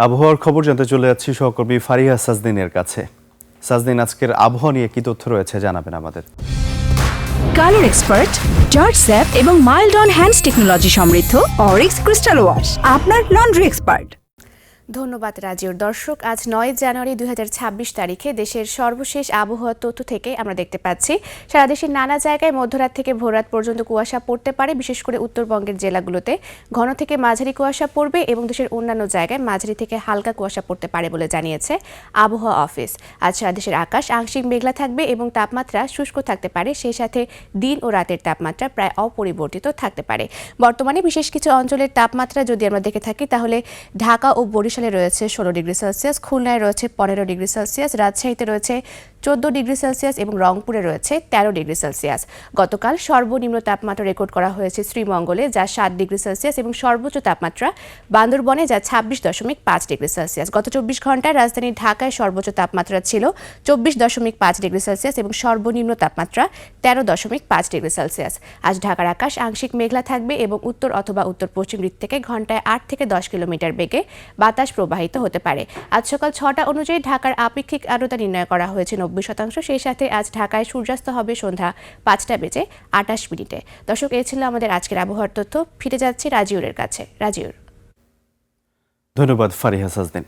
আবহাওয়ার খবর জানতে চলে যাচ্ছি সহকর্মী ফারিহা সাজদিনের কাছে। সাজদিন, আজকের আবহাওয়া নিয়ে কি তথ্য রয়েছে জানাবেন আমাদের। কালার এক্সপার্ট, জর্জ স্যাপ এবং মাইল্ড অন হ্যান্ডস টেকনোলজি সমৃদ্ধ অরিক্স ক্রিস্টাল ওয়াশ আপনার লন্ড্রি এক্সপার্ট। ধন্যবাদ রাজিউর। দর্শক, আজ 9 জানুয়ারি 2026 তারিখে দেশের সর্বশেষ আবহাওয়া তথ্য থেকে আমরা দেখতে পাচ্ছি সারা দেশের নানা জায়গায় মধ্যরাত থেকে ভোররাত পর্যন্ত কুয়াশা পড়তে পারে। বিশেষ করে উত্তরবঙ্গের জেলাগুলোতে ঘন থেকে মাঝারি কুয়াশা পড়বে এবং দেশের অন্যান্য জায়গায় মাঝারি থেকে হালকা কুয়াশা পড়তে পারে বলে জানিয়েছে আবহাওয়া অফিস। আজ সারা দেশের আকাশ আংশিক মেঘলা থাকবে এবং তাপমাত্রা শুষ্ক থাকতে পারে। সেই সাথে দিন ও রাতের তাপমাত্রা প্রায় অপরিবর্তিত থাকতে পারে। বর্তমানে বিশেষ কিছু অঞ্চলের তাপমাত্রা যদি আমরা দেখে থাকি তাহলে ঢাকা ও বরিশালে রয়েছে 16 ডিগ্রি সেলসিয়াস, খুলনায় রয়েছে 15 ডিগ্রি সেলসিয়াস, রাজশাহীতে রয়েছে 14 ডিগ্রি সেলসিয়াস এবং রংপুরে রয়েছে 13 ডিগ্রি সেলসিয়াস। গতকাল সর্বনিম্ন তাপমাত্রা রেকর্ড করা হয়েছে শ্রীমঙ্গলে, যা 7 ডিগ্রি সেলসিয়াস এবং সর্বোচ্চ তাপমাত্রা বান্দরবনে, যা 26.5 ডিগ্রি সেলসিয়াস। গত 24 ঘন্টায় রাজধানী ঢাকায় সর্বোচ্চ তাপমাত্রা ছিল 24.5 ডিগ্রি সেলসিয়াস এবং সর্বনিম্ন তাপমাত্রা 13.5 ডিগ্রি সেলসিয়াস। আজ ঢাকার আকাশ আংশিক মেঘলা থাকবে এবং উত্তর অথবা উত্তর পশ্চিম দিক থেকে ঘন্টায় 8 থেকে 10 কিলোমিটার বেগে বাতাস প্রবাহিত হতে পারে। আজ সকাল 6টা অনুযায়ী ঢাকার আপেক্ষিক আর্দ্রতা নির্ণয় করা হয়েছে 90%। সেই সাথে আজ ঢাকায় সূর্যাস্ত হবে সন্ধ্যা 5টা বেজে 28 মিনিটে। দর্শক, এই ছিল আমাদের আজকের আবহাওয়ার তথ্য। ফিরে যাচ্ছি রাজিউরের কাছে। রাজিউর। ধন্যবাদ ফারিহা সাজদিন।